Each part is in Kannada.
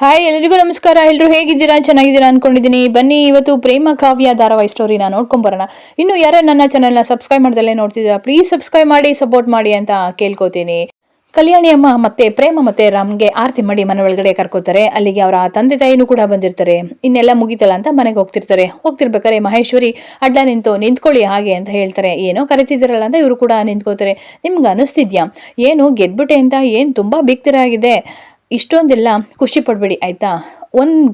ಹಾಯ್ ಎಲ್ಲರಿಗೂ ನಮಸ್ಕಾರ. ಎಲ್ಲರೂ ಹೇಗಿದ್ದೀರಾ? ಚೆನ್ನಾಗಿದ್ದೀರಾ ಅನ್ಕೊಂಡಿದ್ದೀನಿ. ಬನ್ನಿ ಇವತ್ತು ಪ್ರೇಮ ಕಾವ್ಯ ಧಾರಾವಾಹಿ ಸ್ಟೋರಿನ ನೋಡ್ಕೊಂಬರೋಣ. ಇನ್ನು ಯಾರು ನನ್ನ ಚಾನೆಲ್ನ ಸಬ್ಸ್ಕ್ರೈಬ್ ಮಾಡ್ದಲ್ಲೇ ನೋಡ್ತಿದ್ದೀರಾ, ಪ್ಲೀಸ್ ಸಬ್ಸ್ಕ್ರೈಬ್ ಮಾಡಿ ಸಪೋರ್ಟ್ ಮಾಡಿ ಅಂತ ಕೇಳ್ಕೊತೀನಿ. ಕಲ್ಯಾಣಿ ಅಮ್ಮ ಮತ್ತೆ ಪ್ರೇಮ ಮತ್ತೆ ರಾಮ್ಗೆ ಆರತಿ ಮಾಡಿ ಮನೆ ಒಳಗಡೆ ಕರ್ಕೋತಾರೆ. ಅಲ್ಲಿಗೆ ಅವರ ತಂದೆ ತಾಯಿನೂ ಕೂಡ ಬಂದಿರ್ತಾರೆ. ಇನ್ನೆಲ್ಲ ಮುಗಿತಲ್ಲ ಅಂತ ಮನೆಗೆ ಹೋಗ್ತಿರ್ಬೇಕಾರೆ ಮಹೇಶ್ವರಿ ಅಡ್ಡ ನಿಂತ್ಕೊಳ್ಳಿ ಹಾಗೆ ಅಂತ ಹೇಳ್ತಾರೆ. ಏನೋ ಕರಿತಿದ್ದೀರಲ್ಲ ಅಂತ ಇವರು ಕೂಡ ನಿಂತ್ಕೋತಾರೆ. ನಿಮ್ಗೆ ಅನಿಸ್ತಿದ್ಯಾ ಏನು ಗೆದ್ಬಿಟ್ಟೆ ಅಂತ? ಏನು ತುಂಬಾ ಬಿಗ್ತಿರಾಗಿದೆ, ಇಷ್ಟೊಂದೆಲ್ಲ ಖುಷಿ ಪಡ್ಬೇಡಿ ಆಯ್ತಾ.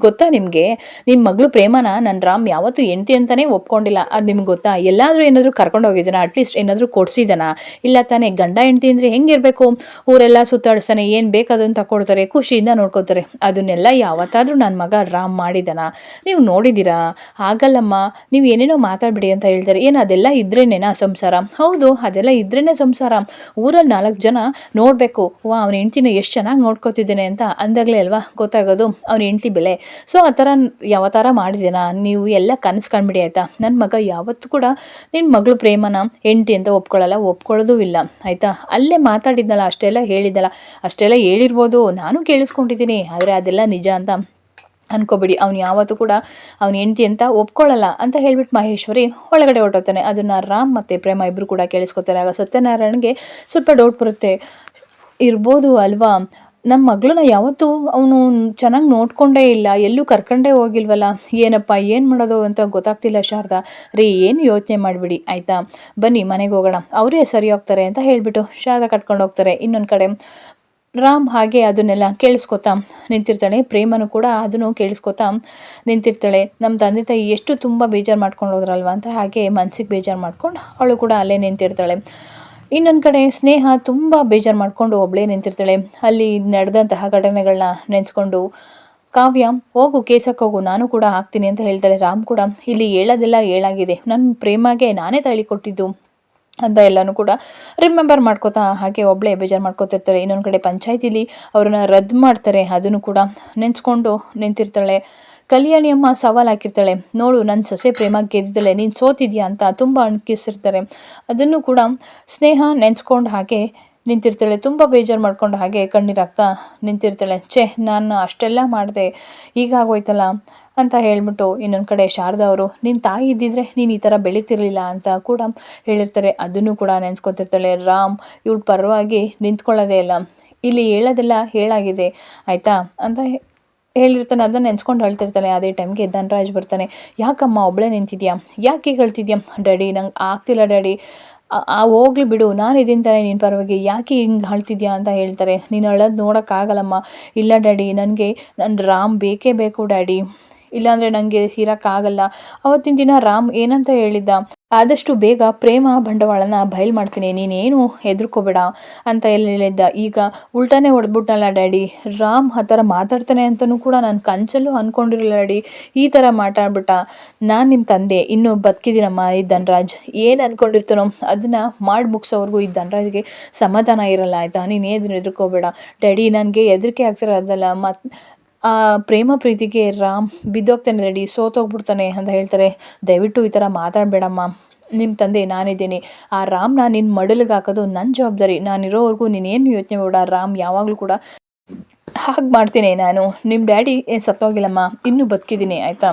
ಗೊತ್ತಾ ನಿಮಗೆ, ನಿಮ್ಮ ಮಗಳು ಪ್ರೇಮನ ನನ್ನ ರಾಮ್ ಯಾವತ್ತೂ ಹೆಂಡ್ತಿ ಅಂತಾನೆ ಒಪ್ಕೊಂಡಿಲ್ಲ. ಅದು ನಿಮ್ಗೆ ಗೊತ್ತಾ? ಎಲ್ಲಾದರೂ ಏನಾದರೂ ಕರ್ಕೊಂಡು ಹೋಗಿದ್ದಾನ? ಅಟ್ಲೀಸ್ಟ್ ಏನಾದರೂ ಕೊಡ್ಸಿದಾನ? ಇಲ್ಲ ತಾನೇ. ಗಂಡ ಹೆಂಡ್ತಿ ಅಂದರೆ ಹೆಂಗಿರಬೇಕು? ಊರೆಲ್ಲ ಸುತ್ತಾಡಿಸ್ತಾನೆ, ಏನು ಬೇಕದನ್ನು ತಗೊಡ್ತಾರೆ, ಖುಷಿಯಿಂದ ನೋಡ್ಕೋತಾರೆ. ಅದನ್ನೆಲ್ಲ ಯಾವತ್ತಾದರೂ ನನ್ನ ಮಗ ರಾಮ್ ಮಾಡಿದಾನ? ನೀವು ನೋಡಿದ್ದೀರಾ? ಆಗಲ್ಲಮ್ಮ, ನೀವು ಏನೇನೋ ಮಾತಾಡ್ಬಿಡಿ ಅಂತ ಹೇಳ್ತಾರೆ. ಏನು ಅದೆಲ್ಲ ಇದ್ರೇನೇನಾ ಸಂಸಾರ? ಹೌದು, ಅದೆಲ್ಲ ಇದ್ರೇನೆ ಸಂಸಾರ. ಊರಲ್ಲಿ 4 ಜನ ನೋಡಬೇಕು, ವಾ ಅವನ ಹೆಂಡ್ತಿನ ಎಷ್ಟು ಚೆನ್ನಾಗಿ ನೋಡ್ಕೋತಿದ್ದೇನೆ ಅಂತ ಅಂದಾಗಲೇ ಅಲ್ವಾ ಗೊತ್ತಾಗೋದು ಅವನ ಹೆಂಡ್ತಿ ಬೆಲೆ. ಸೊ ಆ ಥರ ಯಾವ ಥರ ಮಾಡಿದೇನಾ? ನೀವು ಎಲ್ಲ ಕನಸು ಕಂಡ್ಬಿಡಿ ಆಯಿತಾ. ನನ್ನ ಮಗ ಯಾವತ್ತೂ ಕೂಡ ನಿನ್ನ ಮಗಳು ಪ್ರೇಮನ ಹೆಂಡ್ತಿ ಅಂತ ಒಪ್ಕೊಳ್ಳೋದೂ ಇಲ್ಲ ಆಯಿತಾ. ಅಲ್ಲೇ ಮಾತಾಡಿದ್ನಲ್ಲ, ಅಷ್ಟೆಲ್ಲ ಹೇಳಿರ್ಬೋದು, ನಾನು ಕೇಳಿಸ್ಕೊಂಡಿದ್ದೀನಿ. ಆದರೆ ಅದೆಲ್ಲ ನಿಜ ಅಂತ ಅನ್ಕೋಬಿಡಿ. ಅವ್ನು ಯಾವತ್ತೂ ಕೂಡ ಅವ್ನ ಹೆಂಡ್ತಿ ಅಂತ ಒಪ್ಕೊಳ್ಳಲ್ಲ ಅಂತ ಹೇಳ್ಬಿಟ್ಟು ಮಹೇಶ್ವರಿ ಒಳಗಡೆ ಹೊರಟೋಗ್ತಾನೆ. ಅದನ್ನು ರಾಮ್ ಮತ್ತು ಪ್ರೇಮ ಇಬ್ಬರು ಕೂಡ ಕೇಳಿಸ್ಕೊತಾರೆ. ಆಗ ಸತ್ಯನಾರಾಯಣ್ಗೆ ಸ್ವಲ್ಪ ಡೌಟ್ ಬರುತ್ತೆ. ಇರ್ಬೋದು ಅಲ್ವಾ, ನಮ್ಮ ಮಗಳನ್ನ ಯಾವತ್ತೂ ಅವನು ಚೆನ್ನಾಗಿ ನೋಡ್ಕೊಂಡೇ ಇಲ್ಲ, ಎಲ್ಲೂ ಕರ್ಕೊಂಡೇ ಹೋಗಿಲ್ವಲ್ಲ, ಏನಪ್ಪ ಏನು ಮಾಡೋದು ಅಂತ ಗೊತ್ತಾಗ್ತಿಲ್ಲ ಶಾರದಾ. ರೀ ಏನು ಯೋಚನೆ ಮಾಡಿಬಿಡಿ ಆಯಿತಾ, ಬನ್ನಿ ಮನೆಗೆ ಹೋಗೋಣ, ಅವರೇ ಸರಿ ಹೋಗ್ತಾರೆ ಅಂತ ಹೇಳಿಬಿಟ್ಟು ಶಾರದಾ ಕಟ್ಕೊಂಡು ಹೋಗ್ತಾರೆ. ಇನ್ನೊಂದು ಕಡೆ ರಾಮ್ ಹಾಗೆ ಅದನ್ನೆಲ್ಲ ಕೇಳಿಸ್ಕೊತಾ ನಿಂತಿರ್ತಾಳೆ. ಪ್ರೇಮನು ಕೂಡ ಅದನ್ನು ಕೇಳಿಸ್ಕೊತಾ ನಿಂತಿರ್ತಾಳೆ. ನಮ್ಮ ತಂದೆ ತಾಯಿ ಎಷ್ಟು ತುಂಬ ಬೇಜಾರು ಮಾಡ್ಕೊಂಡು ಹೋದ್ರಲ್ವ ಅಂತ ಹಾಗೆ ಮನ್ಸಿಗೆ ಬೇಜಾರು ಮಾಡ್ಕೊಂಡು ಅವಳು ಕೂಡ ಅಲ್ಲೇ ನಿಂತಿರ್ತಾಳೆ. ಇನ್ನೊಂದು ಕಡೆ ಸ್ನೇಹ ತುಂಬ ಬೇಜಾರು ಮಾಡಿಕೊಂಡು ಒಬ್ಬಳೇ ನಿಂತಿರ್ತಾಳೆ. ಅಲ್ಲಿ ನಡೆದಂತಹ ಘಟನೆಗಳನ್ನ ನೆನೆಸ್ಕೊಂಡು ಕಾವ್ಯ, ಹೋಗು ಕೇಸಕ್ಕೆ ಹೋಗು, ನಾನು ಕೂಡ ಹಾಕ್ತೀನಿ ಅಂತ ಹೇಳ್ತಾಳೆ. ರಾಮ್ ಕೂಡ ಇಲ್ಲಿ ಹೇಳೋದೆಲ್ಲ ಹೇಳಾಗಿದೆ, ನನ್ನ ಪ್ರೇಮಗೆ ನಾನೇ ತಾಳಿ ಕೊಟ್ಟಿದ್ದು ಅಂತ ಎಲ್ಲನೂ ಕೂಡ ರಿಮೆಂಬರ್ ಮಾಡ್ಕೋತಾ ಹಾಗೆ ಒಬ್ಬಳೇ ಬೇಜಾರು ಮಾಡ್ಕೋತಿರ್ತಾಳೆ. ಇನ್ನೊಂದು ಕಡೆ ಪಂಚಾಯತಿಲಿ ಅವ್ರನ್ನ ರದ್ದು ಮಾಡ್ತಾರೆ, ಅದನ್ನು ಕೂಡ ನೆನೆಸ್ಕೊಂಡು ನಿಂತಿರ್ತಾಳೆ. ಕಲ್ಯಾಣಿ ಅಮ್ಮ ಸವಾಲು ಹಾಕಿರ್ತಾಳೆ, ನೋಡು ನನ್ನ ಸೊಸೆ ಪ್ರೇಮ ಗೆದ್ದಿದ್ದಾಳೆ, ನೀನು ಸೋತಿದ್ಯಾ ಅಂತ ತುಂಬ ಅಣಕಿಸಿರ್ತಾರೆ. ಅದನ್ನು ಕೂಡ ಸ್ನೇಹ ನೆನೆಸ್ಕೊಂಡು ಹಾಗೆ ನಿಂತಿರ್ತಾಳೆ. ತುಂಬ ಬೇಜಾರು ಮಾಡ್ಕೊಂಡು ಹಾಗೆ ಕಣ್ಣೀರಾಗ್ತಾ ನಿಂತಿರ್ತಾಳೆ. ನಾನು ಅಷ್ಟೆಲ್ಲ ಮಾಡಿದೆ, ಹೀಗಾಗೋಯ್ತಲ್ಲ ಅಂತ ಹೇಳ್ಬಿಟ್ಟು ಇನ್ನೊಂದು ಕಡೆ ಶಾರದಾ ಅವರು, ನಿನ್ನ ತಾಯಿ ಇದ್ದಿದ್ರೆ ನೀನು ಈ ಥರ ಬೆಳೀತಿರ್ಲಿಲ್ಲ ಅಂತ ಕೂಡ ಹೇಳಿರ್ತಾರೆ. ಅದನ್ನು ಕೂಡ ನೆನೆಸ್ಕೊತಿರ್ತಾಳೆ. ರಾಮ್ ಇವಳು ಪರವಾಗಿ ನಿಂತ್ಕೊಳ್ಳೋದೇ ಇಲ್ಲ, ಇಲ್ಲಿ ಹೇಳೋದೆಲ್ಲ ಹೇಳಾಗಿದೆ ಆಯಿತಾ ಅಂತ ಹೇಳಿರ್ತಾನೆ. ಅದನ್ನ ನೆನೆಸ್ಕೊಂಡು ಹೇಳ್ತಿರ್ತಾನೆ. ಅದೇ ಟೈಮ್ಗೆ ಧನರಾಜ್ ಬರ್ತಾನೆ. ಯಾಕಮ್ಮ ಒಬ್ಬಳೇ ನಿಂತಿದ್ಯಾ, ಯಾಕೆ ಹೀಗೆ ಹೇಳ್ತಿದ್ಯಾ? ಡ್ಯಾಡಿ ನಂಗೆ ಆಗ್ತಿಲ್ಲ ಡ್ಯಾಡಿ, ಹೋಗ್ಲಿ ಬಿಡು, ನಾನು ಇದೀನಿ ತಾನೆ ನಿನ್ನ ಪರವಾಗಿ, ಯಾಕೆ ಹಿಂಗೆ ಅಳ್ತಿದ್ಯಾ ಅಂತ ಹೇಳ್ತಾರೆ. ನೀನು ಅಳೋದು ನೋಡೋಕ್ಕಾಗಲ್ಲಮ್ಮ. ಇಲ್ಲ ಡ್ಯಾಡಿ, ನನಗೆ ನನ್ನ ರಾಮ್ ಬೇಕೇ ಬೇಕು ಡ್ಯಾಡಿ, ಇಲ್ಲಾಂದರೆ ನನಗೆ ಇರೋಕ್ಕಾಗಲ್ಲ. ಅವತ್ತಿನ ದಿನ ರಾಮ್ ಏನಂತ ಹೇಳಿದ್ದ, ಆದಷ್ಟು ಬೇಗ ಪ್ರೇಮ ಬಂಡವಾಳನ ಬಯಲು ಮಾಡ್ತೀನಿ, ನೀನೇನು ಹೆದರ್ಕೋಬೇಡ ಅಂತ ಎಲ್ಲ ಹೇಳಿದ್ದ. ಈಗ ಉಲ್ಟಾನೇ ಹೊಡೆದ್ಬಿಟ್ಟಲ್ಲ ಡ್ಯಾಡಿ, ರಾಮ್ ಆ ಥರ ಮಾತಾಡ್ತಾನೆ ಅಂತಲೂ ಕೂಡ ನಾನು ಕನಸಲ್ಲೂ ಅಂದ್ಕೊಂಡಿರಲಿಲ್ಲ ಡ್ಯಾಡಿ, ಈ ಥರ ಮಾತಾಡ್ಬಿಟ್ಟ. ನಾನು ನಿಮ್ಮ ತಂದೆ ಇನ್ನೂ ಬದುಕಿದ್ದೀನಮ್ಮ. ಈ ಧನರಾಜ್ ಏನು ಅಂದ್ಕೊಂಡಿರ್ತಾನೋ ಅದನ್ನು ಮಾಡಿ ಮುಗಿಸೋವರೆಗೂ ಈ ಧನರಾಜ್ಗೆ ಸಮಾಧಾನ ಇರಲ್ಲ ಆಯಿತಾ. ನೀನು ಏನು ಹೆದರ್ಕೋಬೇಡ ಡ್ಯಾಡಿ, ನನಗೆ ಹೆದರಿಕೆ ಆಗ್ತಿರೋದಲ್ಲ, ಮತ್ತು ಆ ಪ್ರೇಮ ಪ್ರೀತಿಗೆ ರಾಮ್ ಬಿದ್ದೋಗ್ತಾನೆ ಡ್ಯಾಡಿ, ಸೋತೋಗ್ಬಿಡ್ತಾನೆ ಅಂತ ಹೇಳ್ತಾರೆ. ದಯವಿಟ್ಟು ಈ ಥರ ಮಾತಾಡಬೇಡಮ್ಮ, ನಿಮ್ಮ ತಂದೆ ನಾನಿದ್ದೀನಿ, ಆ ರಾಮ್ನ ನಿನ್ನ ಮಡಲಿಗೆ ಹಾಕೋದು ನನ್ನ ಜವಾಬ್ದಾರಿ, ನಾನಿರೋವರೆಗೂ ನೀನೇನು ಯೋಚನೆ ಬೇಡ, ರಾಮ್ ಯಾವಾಗಲೂ ಕೂಡ ಹಾಗೆ ಮಾಡ್ತೀನಿ. ನಾನು ನಿಮ್ಮ ಡ್ಯಾಡಿ ಏನು ಸತ್ತೋಗಿಲ್ಲಮ್ಮ, ಇನ್ನೂ ಬದುಕಿದ್ದೀನಿ ಆಯಿತಾ.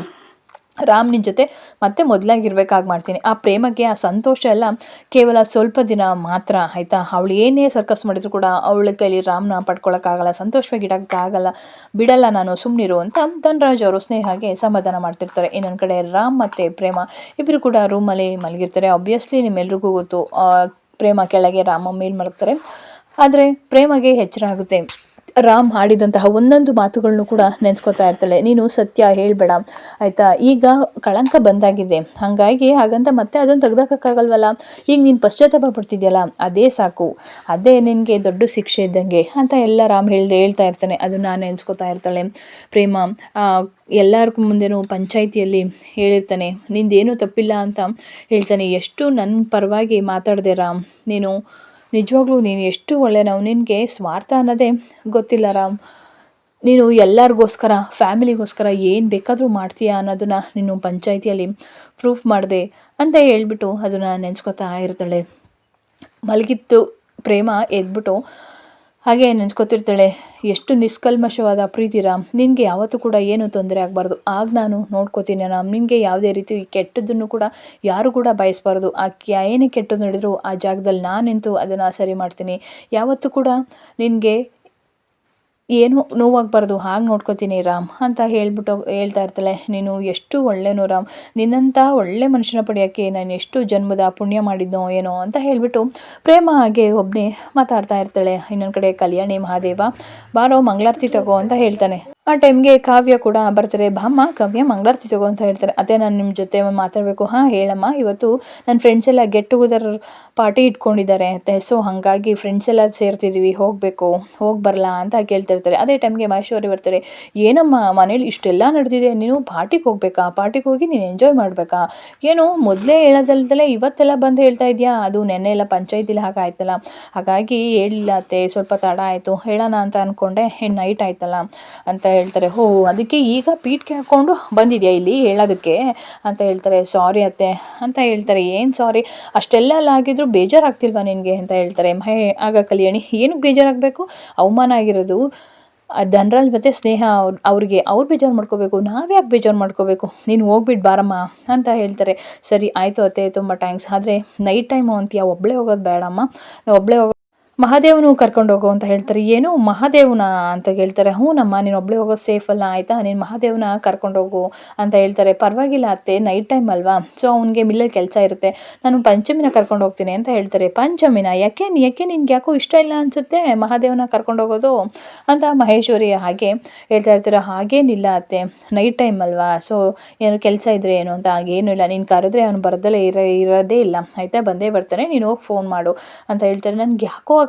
ರಾಮ್ ನಿನ್ನ ಜೊತೆ ಮತ್ತೆ ಮೊದಲಾಗಿರ್ಬೇಕಾಗಿ ಮಾಡ್ತೀನಿ. ಆ ಪ್ರೇಮಕ್ಕೆ ಆ ಸಂತೋಷ ಎಲ್ಲ ಕೇವಲ ಸ್ವಲ್ಪ ದಿನ ಮಾತ್ರ ಆಯಿತಾ. ಅವಳು ಏನೇ ಸರ್ಕಸ್ ಮಾಡಿದ್ರು ಕೂಡ ಅವಳ ಕೈಲಿ ರಾಮ್ನ ಪಡ್ಕೊಳಕ್ಕಾಗಲ್ಲ, ಸಂತೋಷವಾಗಿಡೋಕ್ಕಾಗಲ್ಲ, ಬಿಡಲ್ಲ ನಾನು, ಸುಮ್ಮನಿರು ಅಂತ ಧನರಾಜ್ ಅವರು ಸ್ನೇಹಗೆ ಸಮಾಧಾನ ಮಾಡ್ತಿರ್ತಾರೆ. ಇನ್ನೊಂದು ಕಡೆ ರಾಮ್ ಮತ್ತು ಪ್ರೇಮ ಇಬ್ಬರು ಕೂಡ ರೂಮಲ್ಲಿ ಮಲಗಿರ್ತಾರೆ. ಆಬ್ವಿಯಸ್ಲಿ ನಿಮ್ಮೆಲ್ರಿಗೂ ಗೊತ್ತು, ಪ್ರೇಮ ಕೆಳಗೆ ರಾಮ ಮೇಲೆ ಮಲಗ್ತಾರೆ. ಆದರೆ ಪ್ರೇಮಗೆ ಎಚ್ಚರ ಆಗುತ್ತೆ. ರಾಮ್ ಆಡಿದಂತಹ ಒಂದೊಂದು ಮಾತುಗಳನ್ನು ಕೂಡ ನೆನೆಸ್ಕೊತಾ ಇರ್ತಾಳೆ. ನೀನು ಸತ್ಯ ಹೇಳಬೇಡ ಆಯಿತಾ, ಈಗ ಕಳಂಕ ಬಂದಾಗಿದೆ, ಹಾಗಾಗಿ ಹಾಗಂತ ಮತ್ತೆ ಅದನ್ನು ತೆಗ್ದಾಕೋಕ್ಕಾಗಲ್ವಲ್ಲ. ಈಗ ನೀನು ಪಶ್ಚಾತ್ತಾಪ ಪಡ್ತಿದ್ಯಲ್ಲ, ಅದೇ ಸಾಕು, ಅದೇ ನಿನಗೆ ದೊಡ್ಡ ಶಿಕ್ಷೆ ಇದ್ದಂಗೆ ಅಂತ ಎಲ್ಲ ರಾಮ್ ಹೇಳ್ತಾ ಇರ್ತಾನೆ. ಅದನ್ನು ನೆನೆಸ್ಕೊತಾ ಇರ್ತಾಳೆ. ಪ್ರೇಮ ಎಲ್ಲರಿಗೂ ಮುಂದೆನೂ ಪಂಚಾಯಿತಿಯಲ್ಲಿ ಹೇಳಿರ್ತಾನೆ, ನಿಂದೇನೂ ತಪ್ಪಿಲ್ಲ ಅಂತ ಹೇಳ್ತಾನೆ. ಎಷ್ಟು ನನ್ನ ಪರವಾಗಿ ಮಾತಾಡಿದೆ ರಾಮ್, ನಿಜವಾಗ್ಲೂ ನೀನು ಎಷ್ಟು ಒಳ್ಳೆಯನವು, ನಿನಗೆ ಸ್ವಾರ್ಥ ಅನ್ನೋದೇ ಗೊತ್ತಿಲ್ಲ ರಾಮ್, ನೀನು ಎಲ್ಲರಿಗೋಸ್ಕರ ಫ್ಯಾಮಿಲಿಗೋಸ್ಕರ ಏನು ಬೇಕಾದರೂ ಮಾಡ್ತೀಯಾ ಅನ್ನೋದನ್ನು ನೀನು ಪಂಚಾಯಿತಿಯಲ್ಲಿ ಪ್ರೂಫ್ ಮಾಡಿದೆ ಅಂತ ಹೇಳ್ಬಿಟ್ಟು ಅದನ್ನು ನೆನೆಸ್ಕೊತಾ ಇರ್ತಾಳೆ. ಮಲಗಿತ್ತು ಪ್ರೇಮ ಎದ್ಬಿಟ್ಟು ಹಾಗೆ ನೆನೆಸ್ಕೊತಿರ್ತಾಳೆ, ಎಷ್ಟು ನಿಷ್ಕಲ್ಮಶವಾದ ಪ್ರೀತಿ ರಾಮ್, ನಿನಗೆ ಯಾವತ್ತೂ ಕೂಡ ಏನು ತೊಂದರೆ ಆಗಬಾರ್ದು, ಆಗ ನಾನು ನೋಡ್ಕೋತೀನಿ ರಾಮ್, ನಿನಗೆ ಯಾವುದೇ ರೀತಿ ಕೆಟ್ಟದ್ದನ್ನು ಕೂಡ ಯಾರು ಕೂಡ ಬಯಸಬಾರ್ದು, ಏನೇ ಕೆಟ್ಟದ್ದು ನಡೆದರೂ ಆ ಜಾಗದಲ್ಲಿ ನಾನು ನಿಂತು ಅದನ್ನು ಸರಿ ಮಾಡ್ತೀನಿ, ಯಾವತ್ತೂ ಕೂಡ ನಿನಗೆ ಏನು ನೋವಾಗಬಾರ್ದು ಹಾಗೆ ನೋಡ್ಕೋತೀನಿ ರಾಮ್ ಅಂತ ಹೇಳ್ತಾ ಇರ್ತಾಳೆ. ನೀನು ಎಷ್ಟು ಒಳ್ಳೆಯನು ರಾಮ್, ನಿನ್ನಂಥ ಒಳ್ಳೆ ಮನುಷ್ಯನ ಪಡೆಯೋಕ್ಕೆ ನಾನು ಎಷ್ಟು ಜನ್ಮದ ಪುಣ್ಯ ಮಾಡಿದ್ನೋ ಏನೋ ಅಂತ ಹೇಳಿಬಿಟ್ಟು ಪ್ರೇಮ ಹಾಗೆ ಒಬ್ಬನೇ ಮಾತಾಡ್ತಾ ಇರ್ತಾಳೆ. ಇನ್ನೊಂದು ಕಡೆ ಕಲ್ಯಾಣಿ ಮಹಾದೇವ ಬಾರೋ ಮಂಗಳಾರತಿ ತಗೋ ಅಂತ ಹೇಳ್ತಾನೆ. ಆ ಟೈಮ್ಗೆ ಕಾವ್ಯ ಕೂಡ ಬರ್ತಾರೆ. ಬಾಮ್ಮ ಕಾವ್ಯ ಮಂಗಳಾರತಿ ತಗೋ ಅಂತ ಹೇಳ್ತಾರೆ. ಅದೇ ನಾನು ನಿಮ್ಮ ಜೊತೆ ಮಾತಾಡಬೇಕು. ಹಾಂ ಹೇಳಮ್ಮ, ಇವತ್ತು ನನ್ನ ಫ್ರೆಂಡ್ಸ್ ಎಲ್ಲ ಗೆಟ್ ಟುಗೆದರ್ ಪಾರ್ಟಿ ಇಟ್ಕೊಂಡಿದ್ದಾರೆ ಅಂತೆ, ಸೊ ಹಾಗಾಗಿ ಫ್ರೆಂಡ್ಸ್ ಎಲ್ಲ ಸೇರ್ತಿದ್ದೀವಿ, ಹೋಗಬೇಕು, ಹೋಗಿ ಬರಲಾ ಅಂತ ಕೇಳ್ತಿರ್ತಾರೆ. ಅದೇ ಟೈಮ್ಗೆ ಮಹೇಶ್ವರಿ ಬರ್ತಾರೆ. ಏನಮ್ಮ ಮನೇಲಿ ಇಷ್ಟೆಲ್ಲ ನಡೆದಿದೆ, ನೀನು ಪಾರ್ಟಿಗೆ ಹೋಗ್ಬೇಕಾ, ಪಾರ್ಟಿಗೆ ಹೋಗಿ ನೀನು ಎಂಜಾಯ್ ಮಾಡಬೇಕಾ, ಏನು ಮೊದಲೇ ಹೇಳೋದಲ್ದಲೇ ಇವತ್ತೆಲ್ಲ ಬಂದು ಹೇಳ್ತಾ ಇದೆಯಾ, ಅದು ನೆನ್ನೆ ಎಲ್ಲ ಪಂಚಾಯತಿಲಿ ಹಾಗಾಯ್ತಲ್ಲ, ಹಾಗಾಗಿ ಹೇಳಿಲ್ಲ ಅತ್ತೆ, ಸ್ವಲ್ಪ ತಡ ಆಯಿತು, ಹೇಳೋಣ ಅಂತ ಅಂದ್ಕೊಂಡೆ, ನೈಟ್ ಆಯ್ತಲ್ಲ ಅಂತ ಹೇಳ್ತಾರೆ. ಹೋ ಅದಕ್ಕೆ ಈಗ ಪೀಠಕ್ಕೆ ಹಾಕ್ಕೊಂಡು ಬಂದಿದೆಯಾ ಇಲ್ಲಿ ಹೇಳೋದಕ್ಕೆ ಅಂತ ಹೇಳ್ತಾರೆ. ಸಾರಿ ಅತ್ತೆ ಅಂತ ಹೇಳ್ತಾರೆ. ಏನು ಸಾರಿ, ಅಷ್ಟೆಲ್ಲ ಆಗಿದ್ರು ಬೇಜಾರಾಗ್ತಿಲ್ವಾ ನಿನಗೆ ಅಂತ ಹೇಳ್ತಾರೆ. ಆಗ ಕಲ್ಯಾಣಿ, ಏನಕ್ಕೆ ಬೇಜಾರಾಗಬೇಕು, ಅವಮಾನ ಆಗಿರೋದು ಧನರಾಜ್ ಮತ್ತು ಸ್ನೇಹ ಅವ್ರಿಗೆ ಅವ್ರು ಬೇಜಾರು ಮಾಡ್ಕೋಬೇಕು, ನಾವ್ಯಾಕೆ ಬೇಜಾರು ಮಾಡ್ಕೋಬೇಕು, ನೀನು ಹೋಗ್ಬಿಟ್ಟು ಬಾರಮ್ಮ ಅಂತ ಹೇಳ್ತಾರೆ. ಸರಿ ಆಯಿತು ಅತ್ತೆ, ತುಂಬ ಥ್ಯಾಂಕ್ಸ್, ಆದರೆ ನೈಟ್ ಟೈಮು ಅಂತೀಯ, ಒಬ್ಬಳೇ ಹೋಗೋದು ಬೇಡಮ್ಮ, ಒಬ್ಬಳೇ ಮಹಾದೇವನು ಕರ್ಕೊಂಡು ಹೋಗು ಅಂತ ಹೇಳ್ತಾರೆ. ಏನು ಮಹಾದೇವನ ಅಂತ ಹೇಳ್ತಾರೆ. ಹ್ಞೂ ನಮ್ಮ ನೀನು ಒಬ್ಬಳೇ ಹೋಗೋದು ಸೇಫ್ ಅಲ್ಲ, ಆಯಿತಾ, ನೀನು ಮಹಾದೇವನ ಕರ್ಕೊಂಡೋಗು ಅಂತ ಹೇಳ್ತಾರೆ. ಪರವಾಗಿಲ್ಲ ಅತ್ತೆ, ನೈಟ್ ಟೈಮ್ ಅಲ್ವಾ, ಸೊ ಅವ್ನಿಗೆ ಮಿಲ್ಲಲ್ಲಿ ಕೆಲಸ ಇರುತ್ತೆ, ನಾನು ಪಂಚಮಿನ ಕರ್ಕೊಂಡು ಹೋಗ್ತೀನಿ ಅಂತ ಹೇಳ್ತಾರೆ. ಪಂಚಮಿನ ಯಾಕೆ ನಿನ್ಗೆ ಯಾಕೋ ಇಷ್ಟ ಇಲ್ಲ ಅನಿಸುತ್ತೆ ಮಹಾದೇವನ ಕರ್ಕೊಂಡು ಹೋಗೋದು ಅಂತ ಮಹೇಶ್ವರಿ ಹಾಗೆ ಹೇಳ್ತಾ ಇರ್ತಾರೆ. ಹಾಗೇನಿಲ್ಲ ಅತ್ತೆ, ನೈಟ್ ಟೈಮ್ ಅಲ್ವಾ, ಸೊ ಏನು ಕೆಲಸ ಇದ್ದರೆ ಏನು ಅಂತ, ಹಾಗೇನು ಇಲ್ಲ, ನೀನು ಕರೆದ್ರೆ ಅವನು ಬರದಲ್ಲೇ ಇರೋದೇ ಇಲ್ಲ, ಆಯಿತಾ, ಬಂದೇ ಬರ್ತಾನೆ, ನೀನು ಹೋಗಿ ಫೋನ್ ಮಾಡು ಅಂತ ಹೇಳ್ತಾರೆ. ನನಗೆ ಯಾಕೋ ಅಕ್ಕ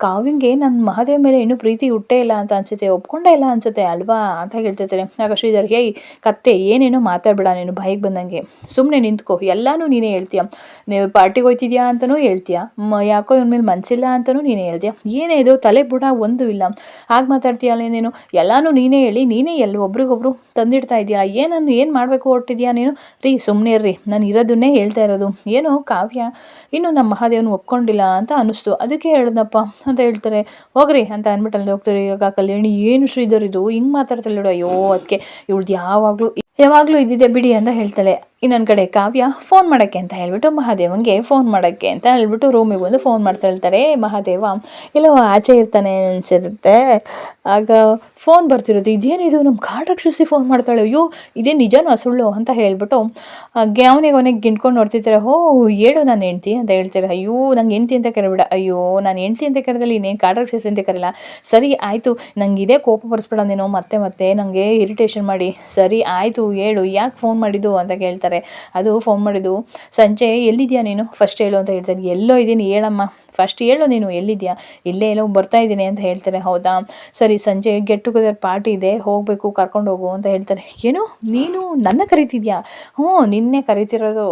ಕಾವ್ಯಂಗೆ ನನ್ನ ಮಹಾದೇವ್ ಮೇಲೆ ಇನ್ನೂ ಪ್ರೀತಿ ಹುಟ್ಟೇ ಇಲ್ಲ ಅಂತ ಅನ್ಸುತ್ತೆ, ಒಪ್ಕೊಂಡೇ ಇಲ್ಲ ಅನ್ಸುತ್ತೆ ಅಲ್ವಾ ಅಂತ ಹೇಳ್ತಿರ್ತಾರೆ. ಆಗ ಶ್ರೀಧರ್, ಏಯ್ ಕತ್ತೆ, ಏನೇನೋ ಮಾತಾಡಬೇಡ ನೀನು ಬಾಯಿಗೆ ಬಂದಂಗೆ, ಸುಮ್ಮನೆ ನಿಂತ್ಕೋ, ಎಲ್ಲನೂ ನೀನೇ ಹೇಳ್ತೀಯ, ನೀವು ಪಾರ್ಟಿಗೆ ಹೋಯ್ತಿದ್ಯಾ ಅಂತಲೂ ಹೇಳ್ತೀಯ, ಯಾಕೋ ಇವನ ಮೇಲೆ ಮನಸ್ಸಿಲ್ಲ ಅಂತಲೂ ನೀನೇ ಹೇಳ್ತೀಯ, ಏನೇ ಇದು ತಲೆ ಬುಡ ಒಂದು ಇಲ್ಲ, ಹಾಗೆ ಮಾತಾಡ್ತೀಯಲ್ಲ ನೀನು, ಎಲ್ಲನೂ ನೀನೇ ಹೇಳಿ ನೀನೇ ಒಬ್ರಿಗೊಬ್ರು ತಂದಿಡ್ತಾ ಇದೆಯಾ, ಏನು ಮಾಡಬೇಕು ಹೊರಟಿದ್ಯಾ ನೀನು, ರೀ ಸುಮ್ಮನೆ ಇರ್ರಿ, ನಾನು ಇರೋದನ್ನೇ ಹೇಳ್ತಾ ಇರೋದು, ಏನೋ ಕಾವ್ಯ ಇನ್ನು ನಮ್ಮ ಮಹಾದೇವನ ಒಪ್ಕೊಂಡಿಲ್ಲ ಅಂತ ಅನ್ನಿಸ್ತು, ಅದಕ್ಕೆ ಹೇಳ್ದಪ್ಪ ಅಂತ ಹೇಳ್ತಾರೆ. ಹೋಗ್ರಿ ಅಂತ ಅಂದ್ಬಿಟ್ಟು ಅಲ್ಲಿ ಹೋಗ್ತಾರೆ. ಇವಾಗ ಕಲ್ಯಾಣಿ, ಏನು ಶ್ರೀಧರ್ ಇದು ಹಿಂಗೆ ಮಾತಾಡ್ತಾಳೆ ನೋಡು, ಅಯ್ಯೋ ಅದಕ್ಕೆ ಇವಳ್ದು ಯಾವಾಗಲೂ ಇದ್ದಿದೆ ಬಿಡಿ ಅಂತ ಹೇಳ್ತಾಳೆ. ಇನ್ನೊಂದು ಕಡೆ ಕಾವ್ಯ ಫೋನ್ ಮಾಡೋಕ್ಕೆ ಅಂತ ಹೇಳ್ಬಿಟ್ಟು ಮಹಾದೇವಂಗೆ ಫೋನ್ ಮಾಡೋಕ್ಕೆ ಅಂತ ಹೇಳ್ಬಿಟ್ಟು ರೂಮಿಗೆ ಬಂದು ಫೋನ್ ಮಾಡ್ತಾ ಹೇಳ್ತಾರೆ. ಮಹಾದೇವ ಎಲ್ಲೋ ಆಚೆ ಇರ್ತಾನೆ ಅನಿಸಿರುತ್ತೆ. ಆಗ ಫೋನ್ ಬರ್ತಿರೋದು, ಇದೇನಿದು ನಮ್ಮ ಕಾಡು ರಾಕ್ಷಸಿ ಫೋನ್ ಮಾಡ್ತಾಳೆ, ಅಯ್ಯೋ ಇದೇ ನಿಜನೋ ಸುಳ್ಳು ಅಂತ ಹೇಳ್ಬಿಟ್ಟು ಅವನಿಗೆ ಗಿಂಡ್ಕೊಂಡು ನೋಡ್ತಿರ್ತಾರೆ. ಹೋ ಹೇಳು ನಾನು ಹೆಂಡ್ತಿ ಅಂತ ಹೇಳ್ತಾರೆ. ಅಯ್ಯೋ ನಂಗೆ ಹೆಂಡ್ತಿ ಅಂತ ಕರಿಬೇಡ, ಅಯ್ಯೋ ನಾನು ಹೆಂಡ್ತಿ ಅಂತ ಕರೆದಲ್ಲಿ ಇನ್ನೇನು ಕಾಡು ರಾಕ್ಷಸಿ ಅಂತ ಕರಿಲ್ಲ, ಸರಿ ಆಯಿತು, ನಂಗೆ ಇದೇ ಕೋಪ ಬರ್ಸ್ಬೇಡ ನೀನು, ಮತ್ತೆ ನನಗೆ ಇರಿಟೇಷನ್ ಮಾಡಿ, ಸರಿ ಆಯಿತು ಹೇಳು ಯಾಕೆ ಫೋನ್ ಮಾಡಿದ್ದು ಅಂತ ಕೇಳ್ತಾರೆ. ಅದು ಫೋನ್ ಮಾಡಿದ್ದು, ಸಂಜೆ ಎಲ್ಲಿದ್ಯಾ ನೀನು ಫಸ್ಟ್ ಹೇಳು ಅಂತ ಹೇಳ್ತಾರೆ. ಎಲ್ಲೋ ಇದ್ದೀನಿ ಹೇಳಮ್ಮ, ಫಸ್ಟ್ ಹೇಳು ನೀನು ಎಲ್ಲಿದ್ಯಾ, ಇಲ್ಲೇ ಎಲ್ಲೋ ಬರ್ತಾ ಇದ್ದೀನಿ ಅಂತ ಹೇಳ್ತಾರೆ. ಹೌದಾ ಸರಿ, ಸಂಜೆ ಗೆಟ್ ಟುಗೆದರ್ ಪಾರ್ಟಿ ಇದೆ, ಹೋಗಬೇಕು, ಕರ್ಕೊಂಡು ಹೋಗು ಅಂತ ಹೇಳ್ತಾರೆ. ಏನು ನೀನು ನನ್ನ ಕರಿತಿದ್ಯಾ, ಹ್ಞೂ ನಿನ್ನೆ ಕರಿತಿರೋದು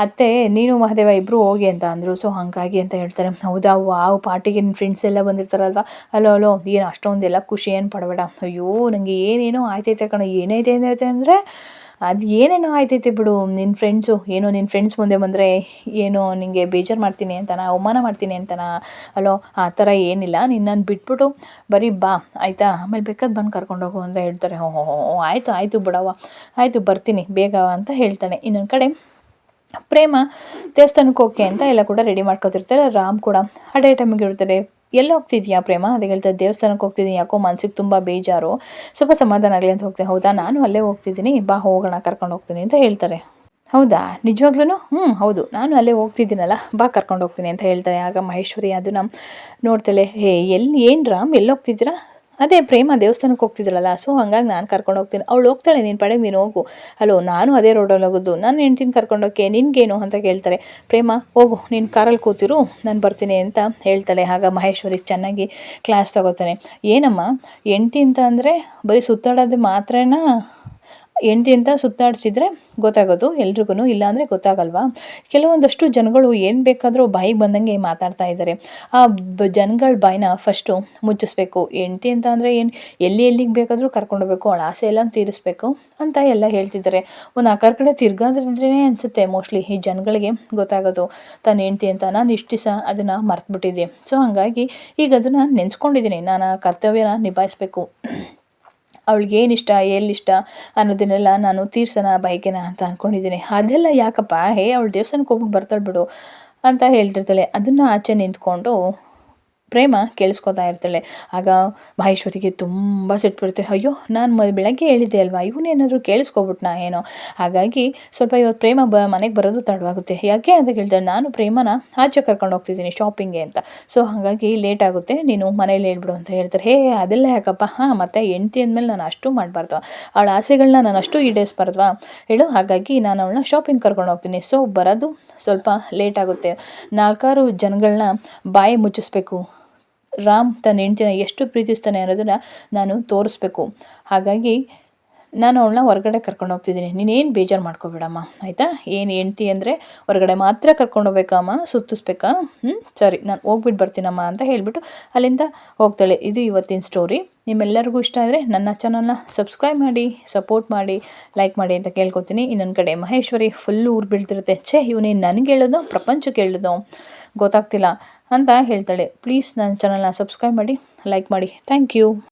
ಅತ್ತೆ, ನೀನು ಮಹಾದೇವ ಇಬ್ಬರು ಹೋಗಿ ಅಂತ ಅಂದರು, ಸೊ ಹಾಗಾಗಿ ಅಂತ ಹೇಳ್ತಾರೆ. ಹೌದಾ ವಾವ್, ಪಾರ್ಟಿಗೆ ನಿನ್ನ ಫ್ರೆಂಡ್ಸ್ ಎಲ್ಲ ಬಂದಿರ್ತಾರಲ್ವ, ಹಲೋ ಏನು ಅಷ್ಟೊಂದೆಲ್ಲ ಖುಷಿ ಏನು ಪಡಬೇಡ, ಅಯ್ಯೋ ನನಗೆ ಏನೇನೋ ಆಯ್ತೈತೆ ಕಣ, ಏನೈತೆ ಅಂದರೆ ಅದು ಏನೇನೋ ಆಯ್ತೈತೆ ಬಿಡು, ನಿನ್ನ ಫ್ರೆಂಡ್ಸ್ ಮುಂದೆ ಬಂದರೆ ಏನೋ ನಿನಗೆ ಬೇಜಾರು ಮಾಡ್ತೀನಿ ಅಂತನಾ, ಅವಮಾನ ಮಾಡ್ತೀನಿ ಅಂತನಾ, ಅಲೋ ಆ ಥರ ಏನಿಲ್ಲ, ನಿನ್ನನ್ನು ಬಿಟ್ಬಿಟ್ಟು ಬರೀ ಬಾ ಆಯಿತಾ, ಆಮೇಲೆ ಬೇಕಾದ್ರೆ ಬಂದು ಕರ್ಕೊಂಡೋಗು ಅಂತ ಹೇಳ್ತಾರೆ. ಆಯಿತು ಬಿಡವ್ವ, ಆಯಿತು ಬರ್ತೀನಿ ಬೇಗ ಅಂತ ಹೇಳ್ತಾನೆ. ಇನ್ನೊಂದು ಕಡೆ ಪ್ರೇಮ ದೇವಸ್ಥಾನಕ್ಕೆ ಹೋಗಿ ಅಂತ ಎಲ್ಲ ಕೂಡ ರೆಡಿ ಮಾಡ್ಕೊತಿರ್ತಾರೆ. ರಾಮ್ ಕೂಡ ಅದೇ ಟೈಮಿಗೆ ಇರ್ತಾರೆ. ಎಲ್ಲಿ ಹೋಗ್ತಿದ್ಯಾ ಪ್ರೇಮ ಅಂತ ಹೇಳ್ತಾರೆ. ದೇವಸ್ಥಾನಕ್ಕೆ ಹೋಗ್ತಿದ್ದೀನಿ, ಯಾಕೋ ಮನ್ಸಿಗೆ ತುಂಬ ಬೇಜಾರು, ಸ್ವಲ್ಪ ಸಮಾಧಾನ ಆಗಲಿ ಅಂತ ಹೋಗ್ತೀನಿ. ಹೌದಾ, ನಾನು ಅಲ್ಲೇ ಹೋಗ್ತಿದ್ದೀನಿ, ಬಾ ಹೋಗೋಣ, ಕರ್ಕೊಂಡು ಹೋಗ್ತೀನಿ ಅಂತ ಹೇಳ್ತಾರೆ. ಹೌದಾ ನಿಜವಾಗ್ಲೂ, ಹೌದು ನಾನು ಅಲ್ಲೇ ಹೋಗ್ತಿದ್ದೀನಲ್ಲ, ಬಾ ಕರ್ಕೊಂಡು ಹೋಗ್ತೀನಿ ಅಂತ ಹೇಳ್ತಾರೆ. ಆಗ ಮಹೇಶ್ವರಿ ಅದನ್ನು ನೋಡ್ತಾಳೆ. ಏನು ರಾಮ್ ಎಲ್ಲಿ ಹೋಗ್ತಿದ್ದೀರಾ, ಅದೇ ಪ್ರೇಮ ದೇವಸ್ಥಾನಕ್ಕೆ ಹೋಗ್ತಿದ್ರಲ್ಲ, ಸೊ ಹಾಗಾಗಿ ನಾನು ಕರ್ಕೊಂಡು ಹೋಗ್ತೀನಿ, ಅವಳು ಹೋಗ್ತಾಳೆ, ನೀನು ಪಡೆಗೆ ನೀನು ಹೋಗು, ಹಲೋ ನಾನು ಅದೇ ರೋಡಲ್ಲಿ ಹೋಗೋದು, ನಾನು ಹೆಂಡ್ತಿನ ಕರ್ಕೊಂಡೋಕ್ಕೆ ನಿನ್ಗೇನು ಅಂತ ಕೇಳ್ತಾರೆ. ಪ್ರೇಮ ಹೋಗು, ನೀನು ಕಾರಲ್ಲಿ ಕೂತಿರು, ನಾನು ಬರ್ತೀನಿ ಅಂತ ಹೇಳ್ತಾಳೆ. ಆಗ ಮಹೇಶ್ವರಿ ಚೆನ್ನಾಗಿ ಕ್ಲಾಸ್ ತಗೋತಾನೆ. ಏನಮ್ಮ ಹೆಂಡ್ತಿ ಅಂತ ಅಂದರೆ ಬರೀ ಸುತ್ತಾಡೋದು ಮಾತ್ರನಾ, ಹೆಂಡ್ತಿ ಅಂತ ಸುತ್ತಾಡಿಸಿದ್ರೆ ಗೊತ್ತಾಗೋದು ಎಲ್ರಿಗೂ, ಇಲ್ಲಾಂದರೆ ಗೊತ್ತಾಗಲ್ವಾ? ಕೆಲವೊಂದಷ್ಟು ಜನಗಳು ಏನು ಬೇಕಾದರೂ ಬಾಯಿಗೆ ಬಂದಂಗೆ ಮಾತಾಡ್ತಾ ಇದ್ದಾರೆ. ಆ ಜನಗಳ ಬಾಯಿನ ಫಸ್ಟು ಮುಚ್ಚಿಸ್ಬೇಕು. ಹೆಂಡ್ತಿ ಅಂತ ಅಂದರೆ ಏನು, ಎಲ್ಲಿಗೆ ಬೇಕಾದರೂ ಕರ್ಕೊಂಡೋಗ್ಬೇಕು, ಅವಳ ಆಸೆ ಎಲ್ಲ ತೀರಿಸ್ಬೇಕು ಅಂತ ಎಲ್ಲ ಹೇಳ್ತಿದ್ದಾರೆ. ಒಂದು 4 ಕಡೆ ತಿರ್ಗಾದ್ರೇ ಅನಿಸುತ್ತೆ ಮೋಸ್ಟ್ಲಿ ಈ ಜನಗಳಿಗೆ ಗೊತ್ತಾಗೋದು ತನ್ನ ಹೆಂಡ್ತಿ ಅಂತ. ನಾನು ಇಷ್ಟು ದಿವಸ ಅದನ್ನು ಮರ್ತುಬಿಟ್ಟಿದ್ದೆ. ಸೊ ಹಾಗಾಗಿ ಈಗ ಅದನ್ನು ನೆನೆಸ್ಕೊಂಡಿದ್ದೀನಿ. ನಾನು ಆ ಕರ್ತವ್ಯನ ನಿಭಾಯಿಸಬೇಕು. ಅವಳಿಗೇನಿಷ್ಟ ಎಲ್ಲಿಷ್ಟ ಅನ್ನೋದನ್ನೆಲ್ಲ ನಾನು ತೀರ್ಸೋಣ ಬಯಕೆನ ಅಂತ ಅಂದ್ಕೊಂಡಿದ್ದೀನಿ. ಅದೆಲ್ಲ ಯಾಕಪ್ಪ, ಅವಳು ದೇವಸ್ಥಾನಕ್ಕೆ ಹೋಗ್ಬಿಟ್ಟು ಬರ್ತಾಳೆ ಬಿಡು ಅಂತ ಹೇಳ್ತಿರ್ತಾಳೆ. ಅದನ್ನು ಆಚೆ ನಿಂತ್ಕೊಂಡು ಪ್ರೇಮ ಕೇಳಿಸ್ಕೊತಾ ಇರ್ತಾಳೆ. ಆಗ ಮಹೇಶ್ವರಿಗೆ ತುಂಬ ಸಿಟ್ಟು ಬರುತ್ತೆ. ಅಯ್ಯೋ, ನಾನು ಬೆಳಗ್ಗೆ ಹೇಳಿದ್ದೆ ಅಲ್ವಾ, ಇವನೇನಾದರೂ ಕೇಳಿಸ್ಕೊಬಿಟ್ನಾ ಏನೋ. ಹಾಗಾಗಿ ಸ್ವಲ್ಪ ಇವತ್ತು ಪ್ರೇಮ ಮನೆಗೆ ಬರೋದು ತಡವಾಗುತ್ತೆ. ಯಾಕೆ ಅಂತ ಕೇಳ್ತಾಳೆ. ನಾನು ಪ್ರೇಮನ ಆಚೆ ಕರ್ಕೊಂಡು ಹೋಗ್ತಿದ್ದೀನಿ ಶಾಪಿಂಗ್ಗೆ ಅಂತ. ಸೊ ಹಾಗಾಗಿ ಲೇಟ್ ಆಗುತ್ತೆ, ನೀನು ಮನೇಲಿ ಹೇಳ್ಬಿಡು ಅಂತ ಹೇಳ್ತಾರೆ. ಅದೆಲ್ಲ ಯಾಕಪ್ಪ, ಮತ್ತು ಹೆಂಡ್ತಿ ಅಂದಮೇಲೆ ನಾನು ಅಷ್ಟು ಮಾಡಬಾರ್ದು, ಅವಳ ಆಸೆಗಳನ್ನ ನಾನು ಅಷ್ಟು ಈಡೇರಿಸ್ಬಾರ್ದ್ವಾ ಹೇಳು. ಹಾಗಾಗಿ ನಾನು ಅವಳನ್ನ ಶಾಪಿಂಗ್ ಕರ್ಕೊಂಡು ಹೋಗ್ತೀನಿ. ಸೊ ಬರೋದು ಸ್ವಲ್ಪ ಲೇಟ್ ಆಗುತ್ತೆ. 4 ಜನಗಳನ್ನ ಬಾಯಿ ಮುಚ್ಚಿಸ್ಬೇಕು. ರಾಮ್ ತನ್ನ ಹೆಂಡ್ತಿನ ಎಷ್ಟು ಪ್ರೀತಿಸ್ತಾನೆ ಅನ್ನೋದನ್ನು ನಾನು ತೋರಿಸ್ಬೇಕು. ಹಾಗಾಗಿ ನಾನು ಅವಳನ್ನ ಹೊರಗಡೆ ಕರ್ಕೊಂಡು ಹೋಗ್ತಿದ್ದೀನಿ. ನೀನೇನು ಬೇಜಾರು ಮಾಡ್ಕೊಬೇಡಮ್ಮ, ಆಯಿತಾ? ಏನು ಹೆಂಡ್ತಿ ಅಂದರೆ ಹೊರಗಡೆ ಮಾತ್ರ ಕರ್ಕೊಂಡು ಹೋಗ್ಬೇಕಮ್ಮ, ಸುತ್ತಿಸ್ಬೇಕಾ? ಸರಿ, ನಾನು ಹೋಗ್ಬಿಟ್ಟು ಬರ್ತೀನಮ್ಮ ಅಂತ ಹೇಳಿಬಿಟ್ಟು ಅಲ್ಲಿಂದ ಹೋಗ್ತಾಳೆ. ಇದು ಇವತ್ತಿನ ಸ್ಟೋರಿ. ನಿಮ್ಮೆಲ್ಲರಿಗೂ ಇಷ್ಟ ಆದರೆ ನನ್ನ ಚಾನಲ್ನ ಸಬ್ಸ್ಕ್ರೈಬ್ ಮಾಡಿ, ಸಪೋರ್ಟ್ ಮಾಡಿ, ಲೈಕ್ ಮಾಡಿ ಅಂತ ಕೇಳ್ಕೊತೀನಿ. ಇನ್ನೊಂದು ಕಡೆ ಮಹೇಶ್ವರಿ ಫುಲ್ಲು ಊರು ಬೀಳ್ತಿರುತ್ತೆ. ಇವನೇನು ನನಗೆ ಹೇಳೋದು ಪ್ರಪಂಚಕ್ಕೆ ಹೇಳೋದು ಗೊತ್ತಾಗ್ತಿಲ್ಲ ಅಂತ ಹೇಳ್ತಾಳೆ. ಪ್ಲೀಸ್ ನನ್ನ ಚಾನಲ್ನ ಸಬ್ಸ್ಕ್ರೈಬ್ ಮಾಡಿ, ಲೈಕ್ ಮಾಡಿ. Thank you.